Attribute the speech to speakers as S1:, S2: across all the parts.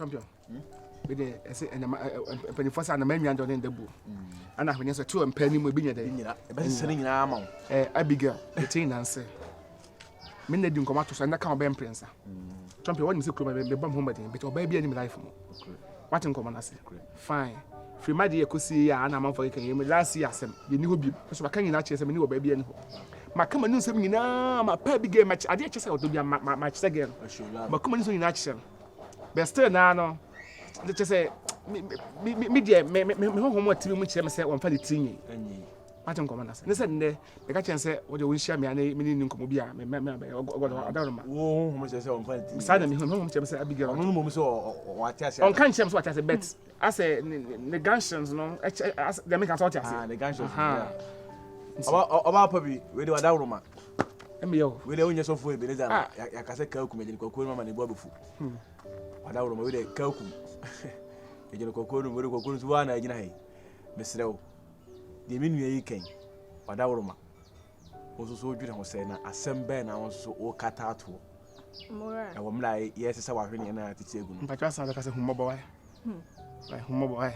S1: champion. We dey say penny for say na man nwan don dey bu. Ana hwenye so two penny mo bi nya dey.
S2: E be se nyina ama.
S1: Abigail, the thing nanse. Me na di nkoma to so na ka obem prince. Champion what you say kuro me bam home but oba bi anim life mo. What nkoma na say? Fine. Free my dey kosi ya na man for kan yem last year asem. Ye ni hobi. So ba kan nyina che say me ni oba bi ani ho. Ma kama nu nsem nyina ma pa Abigail match ade che say odo bi ma che say girl. Ma kuma ni so nyina che. But still na no. They just say me dear me home what TV mu che me say won fa de tinyi. Patin komanda say. Ne say nde be ka chen say wo de won hia me ana me ni nkomo bi a me ogodo adaroma.
S2: Wo home say won fa de tinyi.
S1: Sada me home che me say Abigail.
S2: Onu mo say o atiase.
S1: On kan chem so atiase bet. I say the gunshots no they make us atiase.
S2: Ah the gunshots. Oba papi we de adaroma.
S1: Emi yo.
S2: We de onye so fu e be ne za ya ka say ka ku me de kokoro mama ne bo abefu. Adaroma we de ka ku. Ejele kokoro mo de kokoro so wa na agina he. Mesrew. De me nua yi kan. Adaroma. Oso so dwere ho say na asem na won so o kata ato.
S3: Mora.
S2: E wo mla yes say wa hwene na tete egu no.
S1: Mpatwa sa ka say humbo boy. Like humbo boy.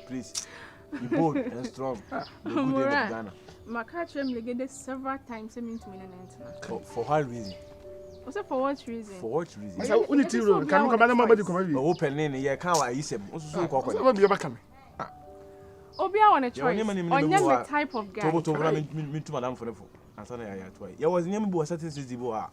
S2: Please. You bold and strong.
S3: Mora. Makachre legende several times into me
S2: for what reason?
S3: Also for what reason?
S2: For what reason?
S1: So only two can come na body come here.
S2: Open in here can wa yisem. Oso so kokko.
S1: So be aba come.
S3: Obia want a choice. Onye type of guy.
S2: To na me to madam for the phone. Answer na ya to. Ya was nyem bo certain station bo a.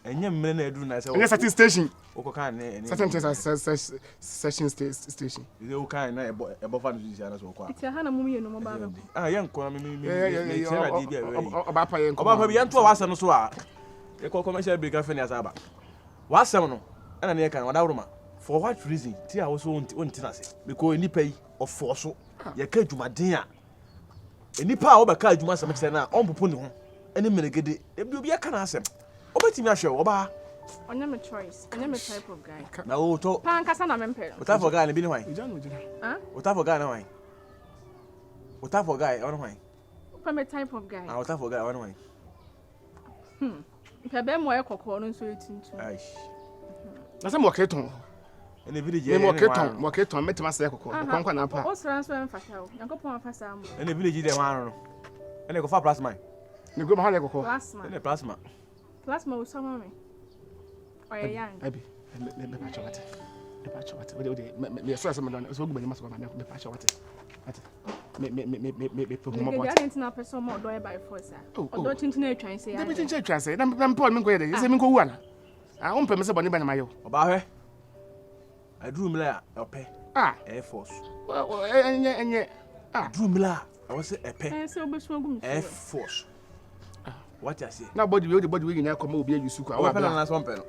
S2: Enye mmere na eduru na say.
S1: Enye certain station.
S2: Okoka na
S1: certain session station.
S2: Is o kan na ebo fa no sisi ana so kwa.
S3: Iti ha na mumu ye no mo ba be.
S2: Ah ye nko na me tira di bia we.
S1: Oba pa ye nko.
S2: Oba pa bi yanto wa no so a. E ko commercial break afẹ ni asaba. Wa asem no. Ana na ye kan wada wuruma. For what reason? Ti a wo so wonti na se. Because nipa yi of force ye ka dwumaden a. Nipa a wo be ka dwuma asem kse na on popo ne ho. Ene menegede. E bi obi aka na asem. Obetimi ahwe oba.
S3: Onye me choice. Onye me type of guy.
S2: Na wo to.
S3: Pa nkasa na mempe.
S2: O type of guy na bi ni hwan?
S1: Ejanu ejina.
S2: O type of guy na hwan? O type of guy on hwan?
S3: Pa me type of guy.
S2: O type of guy on hwan?
S3: Pebe mo e kokoro no so etintu.
S2: Aish.
S1: Na say mo keton.
S2: Ene village ye.
S1: Mo keton metima say kokoro. Kwankwa na pa.
S3: O sran so emfata o. Yankopon afasa am.
S2: Ene village de wan no. Ene ko fa plasma.
S1: Ni go ma ha le kokoro.
S3: Plasma.
S2: Ene plasma.
S3: Plasma o sama me. Oye yang.
S1: Abi. Me pa chawate. Me pa chawate. Me so asem don so gubani maso me pa chawate. Ati. Me pe mo
S3: bot. Ya ntina person mo do e by force. Odo tintin e twan say ya.
S1: Me tintin twan say. Na Paul me ko ye dey. Say me ko wu ana. Ah, on pe me say boni ba na mayo.
S2: Oba hwe. Aduru mla ope. Air Force.
S1: Enye.
S2: Aduru mla. I was say epe.
S3: Say obesu agum.
S2: Air Force. What I say?
S1: Now body we na come obi use ku.
S2: Ope na so mpe no.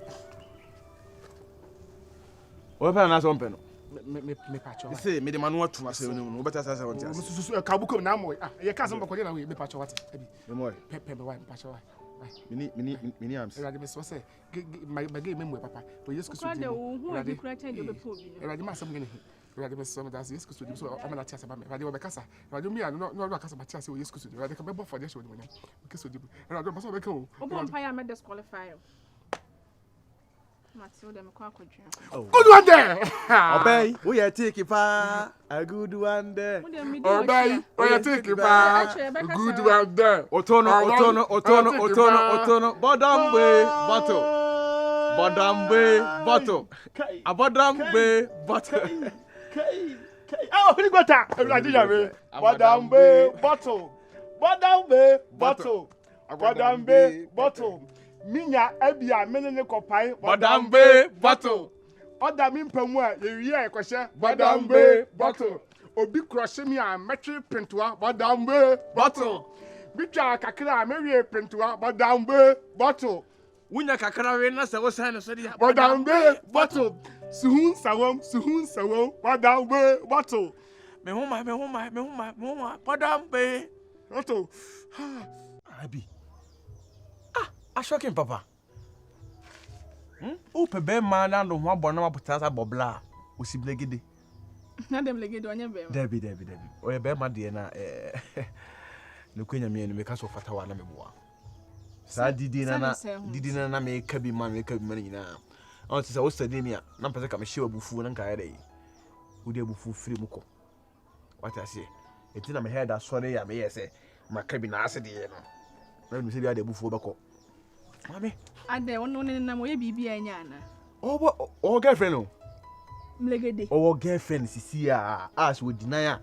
S2: Ope na so mpe no.
S1: Me pacho.
S2: Say me de manu atu ase no. Obeta say want ase.
S1: Susu ka buko na mo. Ye ka some bako na we me pacho what. Abi.
S2: Me mo.
S1: Pepe me wa pacho wa.
S2: Mini arms.
S1: Erade me so say my game me papa. We yes kusu.
S3: Erade kura change obe po bi.
S1: Erade ma sam ngene. Erade me so me das yes kusu. So amana tia ba me. Erade we kasa. Erade mi no kasa ba tia say we yes kusu. Erade ka be bo for this one. Kusu di. Erade ma so be ka o.
S3: Obo mpa ya me disqualify. Matthew dem kwa kodwa.
S1: Good one there.
S2: Obey, we are take pa. A good one there.
S1: Obey, we are take pa. Good one there.
S2: Otono. Bodambe bottle. Abodambe bottle.
S1: Oh, we got that. Bodambe bottle. Minya ebia menene kopai
S2: Bodambe bottle.
S1: Oda mi mpamu a ye wie ekwohye Bodambe bottle. Obi crush me a metri pintoa Bodambe bottle. Bitwa kakra a mewie pintoa Bodambe bottle.
S2: Wunya kakra we na se wo san so dia
S1: Bodambe bottle. Suhun sawom Bodambe bottle.
S2: Me homa Bodambe
S1: bottle.
S2: Abi. Ashokin papa. O pebe ma na no ho abona mabutasa bobla osiblegede.
S3: Na dem legede onye be.
S2: Debi. O ye be ma de na no kwenya me no me ka so fata wa na me boa. Sa didi na me ka bi ma nyina. on say o study me na pese ka me hye abufu na nka ya dey wo dey abufu free mu ko what I say eti na me head asori ya me yese maka bi na ase dey no na me say bi dey abufu obeko mami
S3: ade wono ne na mo ye bibi anya ana
S2: o girlfriend no
S3: mlegede
S2: o girlfriend sisi a as we deny a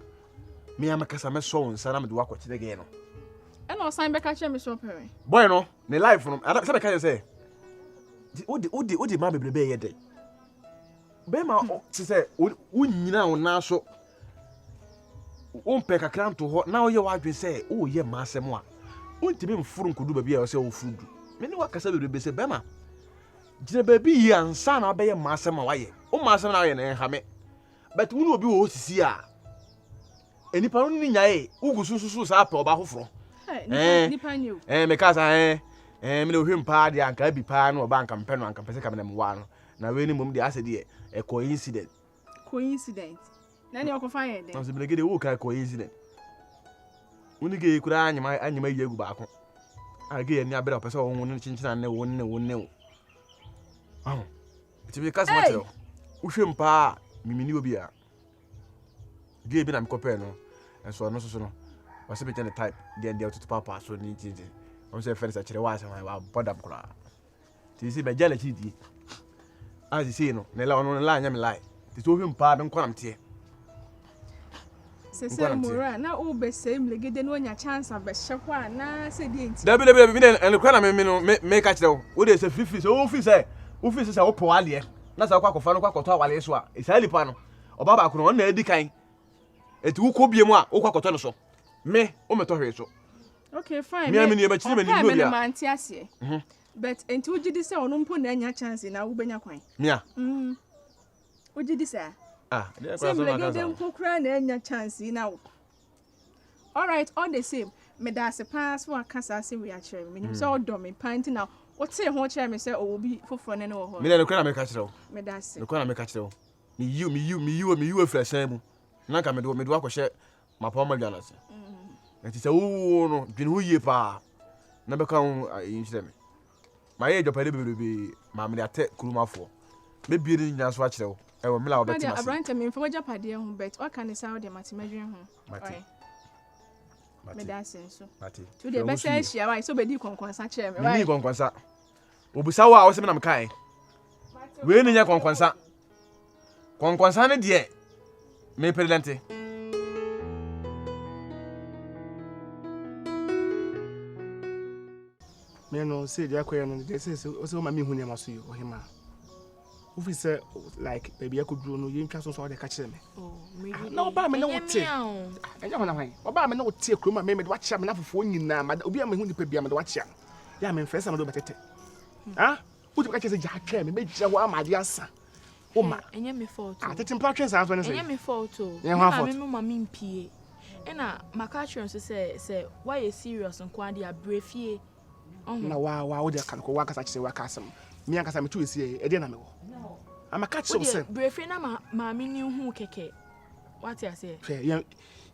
S2: me amakasa me so nsa na me de wakọ kire ge no
S3: and o sign back at me so parent
S2: boy no ne life no say be ka say odi ma bebrebe ye dey be ma ti say unyina wo na so pe kakra nto ho na o ye wadwen say o ye ma asem a untimi mfuru nkodu ba bia o say o fudu me ne wakasa bebrebe say be ma jina ba bi yi ansa na be ye ma asem a waye o ma asem na waye na ha me but wonu obi wo sisi a enipa no ni nyae ugusususu sa pa oba hoforo
S3: nipa new
S2: me kasa me no hwem pa de anka bi pa na oba anka mpe no anka pese ka me mwa no na we ni mum de ase de e coincident
S3: na ni okofa ye de
S2: no se blegede wo ka coincident woni ge kura anyima yegu ba ko age ni abere pese wo wonu chinchina ne wonne ti bi kasa ma tero wo hwem pa mimini obi a ge bi na me kopɛ no enso no so no wase be the type de to papa so ni titi o se fere sa kire wa asem wa bodam kura ti si be jala chi di as si no ne la ono la anya me lai ti so hwem pa be nkonam tie
S3: se mura na o be se mlegede no nya chance aba hyekwa na se di enti
S2: dabi bi ne en kura na me no me ka kire wo de se fifi so o fi se o po ale na sa kwa kofa no kwa koto awale so a e sa lipa no oba ba ko no na edi kan eti wo ko biemu a wo kwa koto no so me o meto hwe so
S3: okay fine
S2: me amini e ba chiri me ni go bia
S3: me anti ase but enti wo gidi se ono mpo na anya chance na wo benya kwan
S2: mia
S3: wo gidi se
S2: de kwa
S3: so
S2: so
S3: na ka mpo kra na anya chance na wo all right all the same me da se pass for akasa se we a kire me so odo me panti na wo te ho kire me se o wo bi foforo ne wo ho
S2: me na kra na me ka kire wo
S3: me da se
S2: me kra na me ka kire wo me you afresan mu na ka me do akɔhye mapa ma dwana se enti se wo no dwene ho yie pa na be ka ho yinhyire me ma ye jopade bebrebe ma me ate kurumafo me bie ni nya so a kire wo e wo me la obeti mase
S3: abrante me mfa jopade ho bet o kan sa wo de matemadwen ho
S2: mate
S3: me da senso
S2: mate
S3: to de be say hia why so be di konkonsa kire me why
S2: ni konkonsa obusa wo a wo se me na me kai we ni nya konkonsa ne de me presidente
S1: me no say dia koye no dey say o ma me hu ne ma so yi o hima o fi say like baby akuduro no ye ntwa so de ka kire me na oba me na wote enya ho na hwan oba me na wote kroma me de wa chia me na fofo nyina ma obi a me hu nipa bia me de wa chia ya me mfesa me do betete o ti ka kire say ja ka me jira wa amade asa o ma
S3: enya me fault
S1: tete mpa twen sa so ne say
S3: enya me fault o
S1: na
S3: me mama mpie ena maka chron so say why you serious nko ade abrefie
S1: na wa o de kan ko wa kasa kire wa kasam me ankasa me tu esi e de na me wo amaka kire so
S3: brefie na mama ni hu keke what you say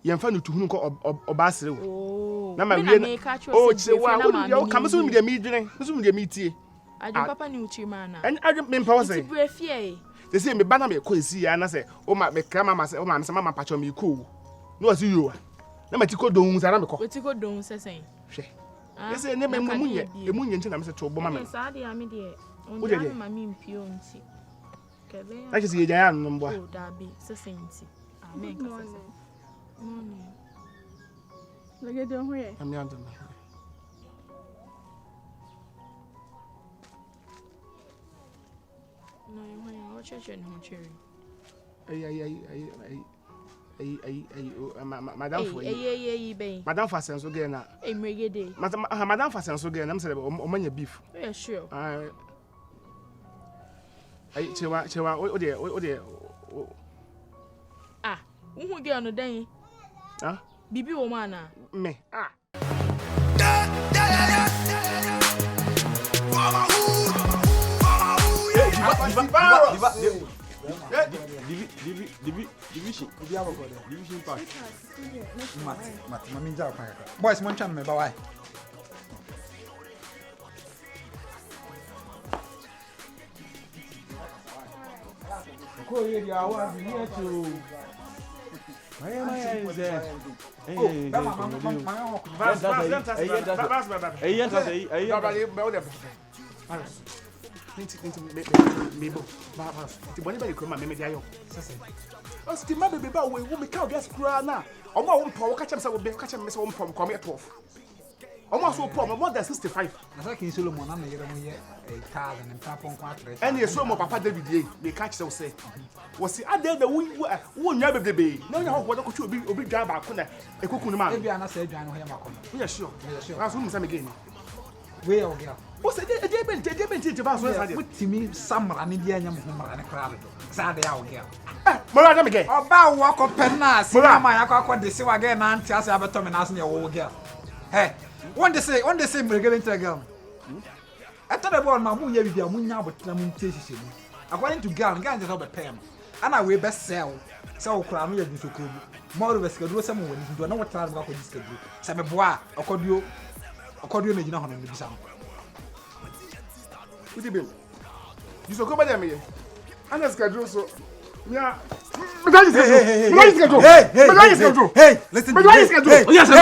S1: ye mfa no tuhunu ko oba asere wo
S3: na ma wie
S1: o kire wa o kam so mi de mi dwene so mi de mi tie
S3: adwo papa ni uchi mana
S1: en adwo me mpa wo say
S3: brefie
S1: they say me bana me ko esi ya na say o ma me krama ma say o ma me say mama pacho me ko no wasi yo na ma ti ko don sa na me ko
S3: we ti ko don sesen
S1: hwe they say ne me munye nti na me say to bo ma me
S3: sa de am de on ya ma mi mpio nti kebe
S1: na say ye jan ya no mbo
S3: o da bi sesen nti amen ka sesen morning lege de ho ye
S1: am ya ndo
S3: no yo church no cherry
S1: madam for
S3: ben
S1: madam for senso ge na
S3: emregede
S1: madam for senso ge na msele o manya beef
S3: yeah sure
S1: chewa o de
S3: uhu ge ono dan bibi wo mana
S2: me division part
S4: mami ja kwa boys mon chan me ba wai
S2: Ko ye dia wa bi ni eto. Maya is there.
S1: Almost so poor, more than 65.
S4: Nasa kin Solomon na yere mo ye car and papa kwa address.
S1: And you saw my papa David ye, they catch so say. Was the other the won never baby. No, you what could be obi drive back on a cocoon man.
S4: Maybe ana say dwan ho ya makono.
S1: Yeah, sure. That's who some again.
S4: We o girl.
S1: What's it? They been to pass.
S4: With me samra ni dia nyam ho mara ne kra do. Sa de ya o girl.
S1: Mara na again.
S4: Oba wo ko penna si na ma ya kwa de se wa girl na anti ase abeto me na ase ne wo girl. Hey, one day say me get into a girl. I thought about my moon, you be a moon now, but I'm teaching. According to girl, guys just have a pen. And I will best sell. So, cram you so cool. More of a schedule, someone when you don't know what time to this schedule. Some bois, accordio, you know how to be some.
S1: What do you mean? You so come by me. And a schedule so. Yeah. Hey, listen. Yes,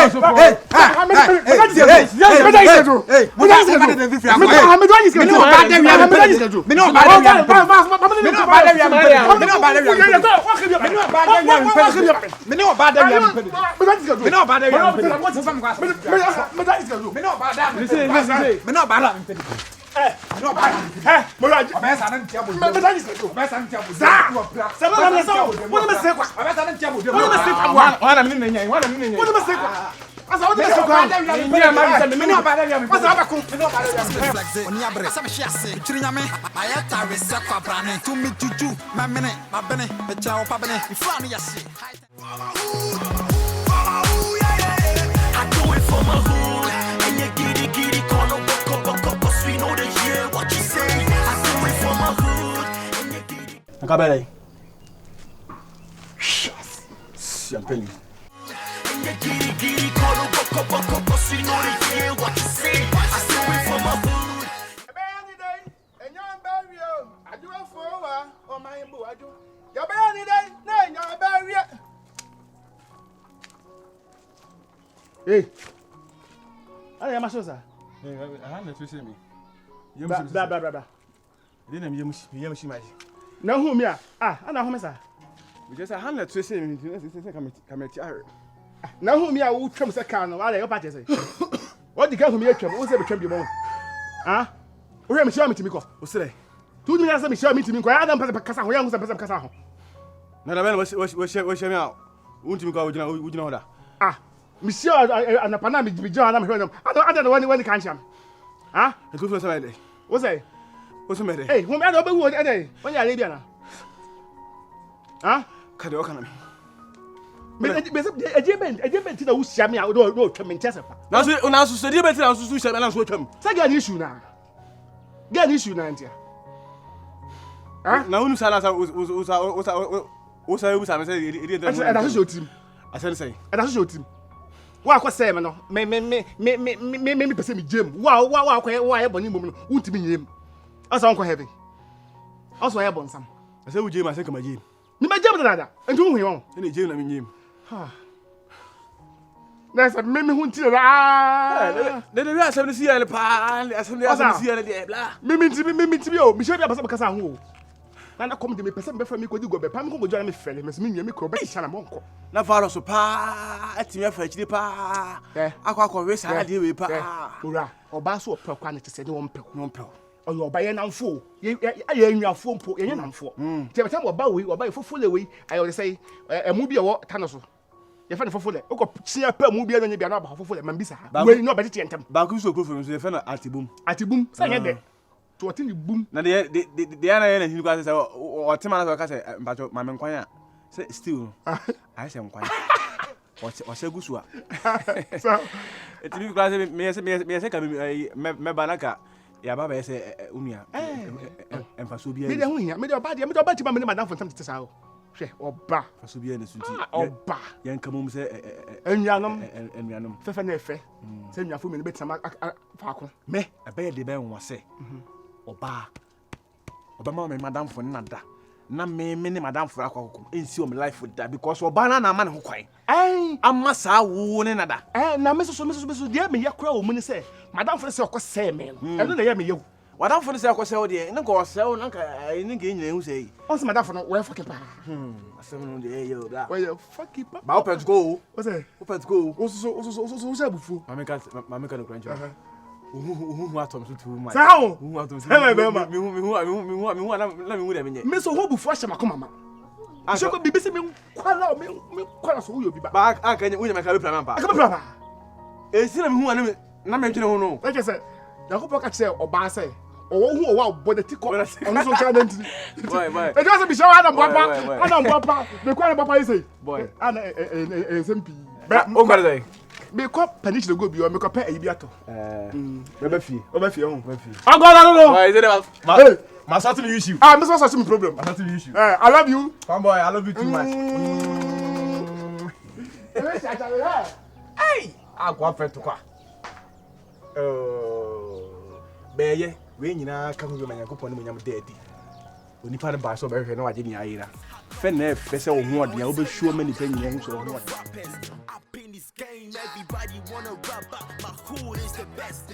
S2: Kabele. I'm telling you.
S1: Hey, I am a sosa.
S2: I haven't to see me.
S1: Blah.
S2: Didn't you see my.
S1: Now whom ya? I know whom sir.
S2: We just a 100 to see me. Come at her.
S1: Now whom ya will come second while your party say. What the girl whom you trouble? Who's ever champion? Ah, we are Michelle to me. What's today? 2 minutes, Michelle me to me. I don't pass a Casa, who young as a Casa.
S2: Now, the man was out. Won't you go with you know that?
S1: Ah, Michelle and a Panama be John. I'm hearing them. I don't know when the can't. Ah,
S2: a good for Sunday.
S1: What's that?
S2: What's the matter?
S1: Hey, whom I don't know what day when you're Libyan. Ah,
S2: Can you come?
S1: A German to the who's Sammy out of road to Manchester.
S2: Now, so the better to switch and answer him.
S1: Say, get an issue now. Get an issue now. Ah,
S2: now, who's I say, it
S1: and that's your team.
S2: I said, say,
S1: And that's your team. Why, what's say, man? Me, person, Jim. Wow, why, Bonnie woman, won't be him. That's Uncle Heavy. Also, I have on some.
S2: I said, Jim, I think I'm a Jim.
S1: You may jump that and do him.
S2: Any Jim, I mean, Jim.
S1: That's a meme who tell ah.
S2: Then the rest of the sea and the pan, as some of the sea and the blah.
S1: Mimi to me, Michelle Abasa who. And I come to me, person before me could go, but Pam go join me, friend, Miss Mimi, me crop, China Monco.
S2: Now, father, so pa, at me for the pa. I can't race, I deal with pa.
S1: Hurrah, or Basso per quantity said no pill. Or you're buying and full. You're full, and I'm full. Tell me about we or buy for full away. I always say a movie or what, Tanoso. You're for full. Oh, see a per movie and you're not for full and Mambisa. Well, no better than
S2: Banku so good for me, friend at boom.
S1: At boom, say there. To attend the boom.
S2: Now, the other end, you guys say, or Timana Cassa, but my man, say still. I say, what's a good swap? So, it's you guys, me, me, Banaka. Yeah, Baba say Unia. And for Subia.
S1: Made a bad madam for something to say. Or bar for Subia and the Suti. Or bar. Young Camum say, and Yanum and Yanum. Fefanefe. Send your food in a bit some Falcon. Me, a bad the bell was say. Or bar. Obama, madam for nada.
S2: na me ne madam for akwa ensi o me life with that because oba na ama ne ho kwan
S1: Ai,
S2: ama saa wo ne nada
S1: na me so dia me yakura o mu ni say madam for say okose me no. Eno na ya me yewu.
S2: madam for say akwa say de ne ko say na ka ne ke nyina hu say
S1: On say madam for no we fuck pa.
S2: asem no de yo da
S1: We fuck it pa.
S2: ba open to go
S1: What's that?
S2: open to go
S1: So say bufu.
S2: mama ka no kranjo hu atom so too much
S1: Say how?
S2: hu atom so
S1: Say my bema.
S2: me hu na me hu de me nye
S1: Me so ho bufu ahye makoma ma. So ko bibi se me kwala so wo bi ba.
S2: ba anka nya unya me ka be plan pa
S1: Aka be plan.
S2: esi na me hu na me twene hu no
S1: Like I said, Yakob ka che oba say, owo hu owa body tiko. Ono so try dem ti.
S2: boy
S1: E just be show Adam
S2: Boy.
S1: papa. Adam papa. Me kwa papa you say.
S2: Boy.
S1: Ana SMP.
S2: o ngare dai
S1: Me ko panish the go bi o me ko pe ayi bi ato.
S2: be be fi
S1: O ba fi ehun.
S2: be fi
S1: No.
S2: boy is it
S1: Hey.
S2: ma start to use you
S1: Ah, me so such a problem.
S2: start to use you
S1: I love you.
S2: fanboy I love you too much hey agwa fe to kwa beye we nyina ka hu be manyankopon ne manyam daddy onipa ne ba so be hwe na waje ni ayira fe na fe se wo hu ode ya wo be shuo mani pe nyina hu so hu ode
S5: Up in this game, everybody wanna rub up. My hood is the best.